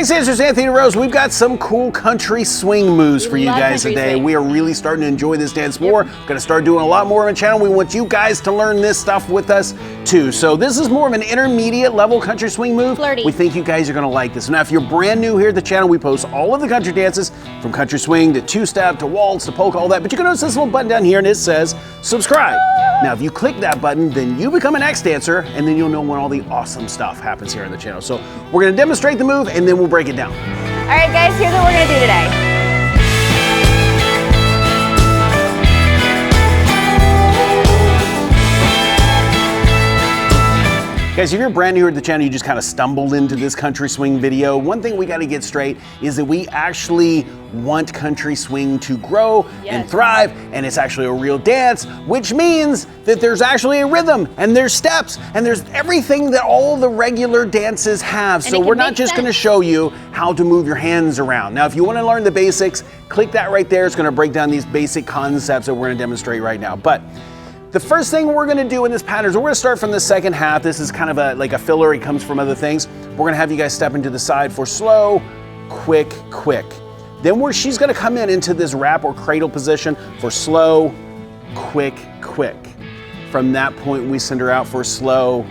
Dancers, Anthony Rose, we've got some cool country swing moves for you guys today. We are really starting to enjoy this dance more. Going to start doing a lot more on the channel. We want you guys to learn this stuff with us too. So this is more of an intermediate level country swing move. Flirty. We think you guys are going to like this. Now, if you're brand new here at the channel, we post all of the country dances from country swing to two-step to waltz to polka, all that. But you can notice this little button down here and it says subscribe. Now, if you click that button, then you become an ex-dancer and then you'll know when all the awesome stuff happens here on the channel. So we're going to demonstrate the move and then we'll break it down. All right, guys, here's what we're gonna do today. Guys, if you're brand new at the channel, you just kind of stumbled into this country swing video. One thing we got to get straight is that we actually want country swing to grow and thrive, and it's actually a real dance, which means that there's actually a rhythm and there's steps and there's everything that all the regular dances have. So we're not just going to show you how to move your hands around. Now, if you want to learn the basics, click that right there. It's going to break down these basic concepts that we're going to demonstrate right now. But the first thing we're going to do in this pattern is we're going to start from the second half. This is kind of like a filler. It comes from other things. We're going to have you guys step into the side for slow, quick, quick. Then she's going to come into this wrap or cradle position for slow, quick, quick. From that point, we send her out for slow,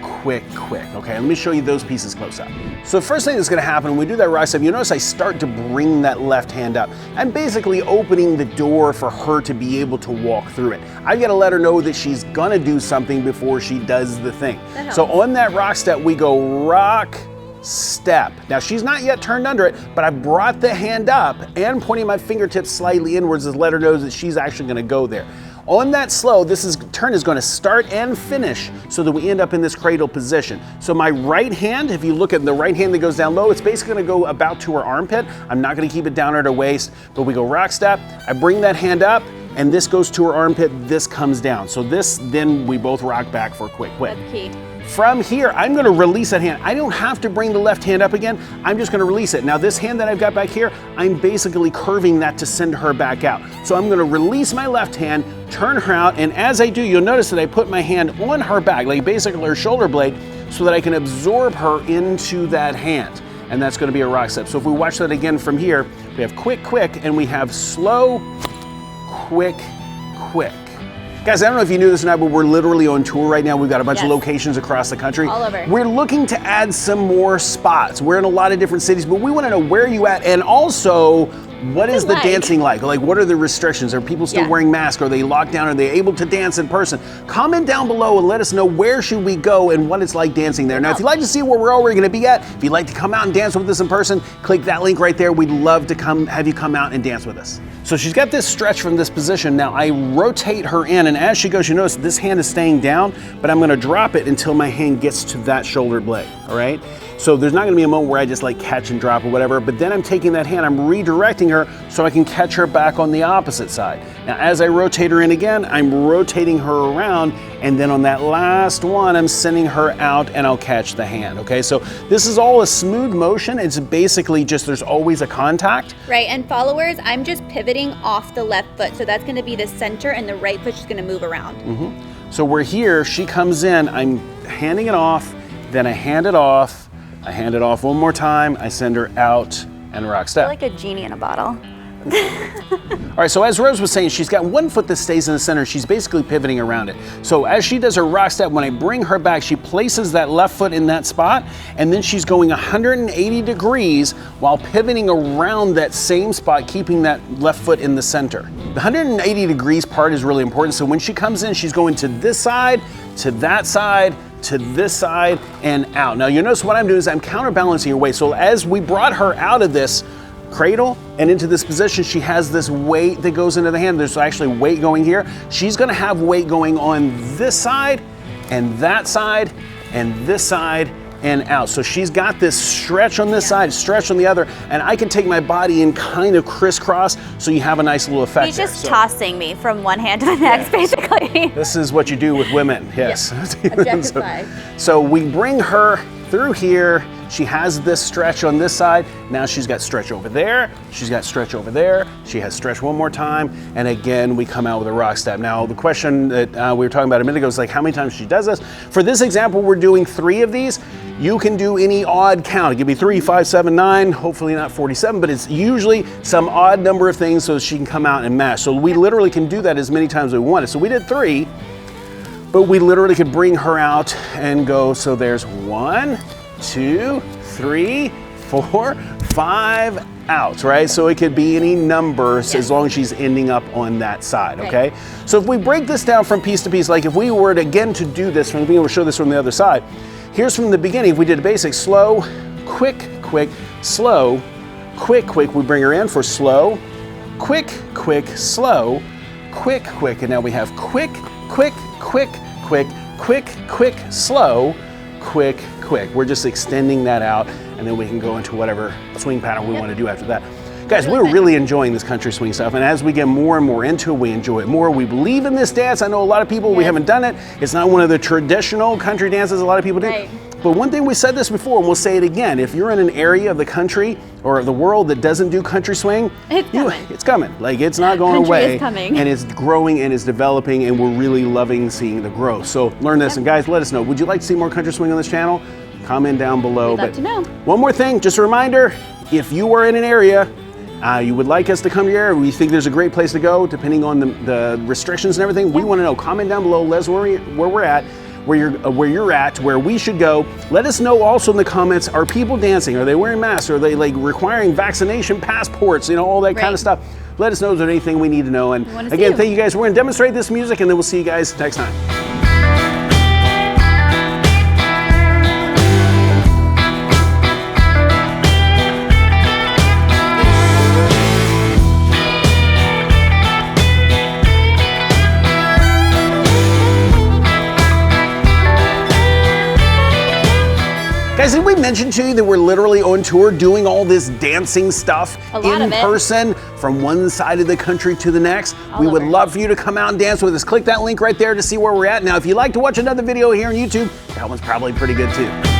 quick, quick. Okay, let me show you those pieces close up. So the first thing that's going to happen when we do that right step, you notice I start to bring that left hand up. I'm basically opening the door for her to be able to walk through it. I've got to let her know that she's going to do something before she does the thing. So on that rock step, we go rock, step. Now she's not yet turned under it, but I brought the hand up and pointing my fingertips slightly inwards to let her know that she's actually going to go there. On that slow, turn is going to start and finish so that we end up in this cradle position. So my right hand, if you look at the right hand that goes down low, it's basically going to go about to her armpit. I'm not going to keep it down at her waist, but we go rock step. I bring that hand up and this goes to her armpit, this comes down. So then we both rock back for quick, quick. That's key. From here, I'm going to release that hand. I don't have to bring the left hand up again. I'm just going to release it. Now this hand that I've got back here, I'm basically curving that to send her back out. So I'm going to release my left hand, turn her out, and as I do, you'll notice that I put my hand on her back, like basically her shoulder blade, so that I can absorb her into that hand. And that's going to be a rock step. So if we watch that again from here, we have quick, quick, and we have slow, quick, quick. Guys, I don't know if you knew this or not, but we're literally on tour right now. We've got a bunch of locations across the country. All over. We're looking to add some more spots. We're in a lot of different cities, but we want to know where you at and also what is the dancing like? Like, what are the restrictions? Are people still wearing masks? Are they locked down? Are they able to dance in person? Comment down below and let us know where should we go and what it's like dancing there. Now, if you'd like to see where we're already going to be at, if you'd like to come out and dance with us in person, click that link right there. We'd love to have you come out and dance with us. So she's got this stretch from this position. Now I rotate her in, and as she goes, you notice this hand is staying down, but I'm going to drop it until my hand gets to that shoulder blade, all right? So there's not gonna be a moment where I just like catch and drop or whatever, but then I'm taking that hand, I'm redirecting her so I can catch her back on the opposite side. Now, as I rotate her in again, I'm rotating her around, and then on that last one, I'm sending her out and I'll catch the hand, okay? So this is all a smooth motion. It's basically just, there's always a contact. Right, and followers, I'm just pivoting off the left foot. So that's gonna be the center and the right foot's gonna move around. So we're here, she comes in, I'm handing it off, then I hand it off, I hand it off one more time, I send her out and rock step. Like a genie in a bottle. All right, so as Rose was saying, she's got one foot that stays in the center. She's basically pivoting around it. So as she does her rock step, when I bring her back, she places that left foot in that spot, and then she's going 180 degrees while pivoting around that same spot, keeping that left foot in the center. The 180 degrees part is really important. So when she comes in, she's going to this side, to that side, to this side, and out. Now you'll notice what I'm doing is I'm counterbalancing her weight. So as we brought her out of this cradle and into this position, she has this weight that goes into the hand. There's actually weight going here. She's gonna have weight going on this side and that side and this side and out. So she's got this stretch on this side, stretch on the other, and I can take my body and kind of crisscross so you have a nice little effect. He's just tossing me from one hand to the next, basically. This is what you do with women, yes. Objectify. So we bring her through here. She has this stretch on this side. Now she's got stretch over there. She's got stretch over there. She has stretch one more time. And again, we come out with a rock step. Now, the question that we were talking about a minute ago is like how many times she does this. For this example, we're doing 3 of these. You can do any odd count. It could be 3, 5, 7, 9, hopefully not 47, but it's usually some odd number of things so she can come out and match. So we literally can do that as many times as we wanted. So we did 3, but we literally could bring her out and go, so there's 1, 2, 3, 4, 5 outs, right? So it could be any numbers as long as she's ending up on that side, okay? So if we break this down from piece to piece, like if we were to, again to do this from the beginning, we'll show this from the other side. Here's from the beginning, if we did a basic slow, quick, quick, slow, quick, quick, we bring her in for slow, quick, quick, slow, quick, quick, and now we have quick, quick, quick, quick, quick, quick, slow, quick, quick. We're just extending that out, and then we can go into whatever swing pattern we want to do after that. Guys, we're really enjoying this country swing stuff, and as we get more and more into it, we enjoy it more. We believe in this dance. I know a lot of people, we haven't done it. It's not one of the traditional country dances a lot of people do. But one thing, we said this before, and we'll say it again, if you're in an area of the country or of the world that doesn't do country swing, it's coming. Like, it's not going away. Is coming. And it's growing and it's developing, and we're really loving seeing the growth. So learn this, and guys, let us know. Would you like to see more country swing on this channel? Comment down below. We'd love to know. One more thing, just a reminder, if you are in an area you would like us to come to your area, we think there's a great place to go, depending on the restrictions and everything, we want to know. Comment down below, let us know where we're at, where you're at, where we should go. Let us know also in the comments, are people dancing? Are they wearing masks? Are they like requiring vaccination passports? You know, all that kind of stuff. Let us know if there's anything we need to know. And again, thank you guys. We're going to demonstrate this music, and then we'll see you guys next time. Guys, did we mention to you that we're literally on tour doing all this dancing stuff in person from one side of the country to the next? We would love for you to come out and dance with us. Click that link right there to see where we're at. Now, if you'd like to watch another video here on YouTube, that one's probably pretty good too.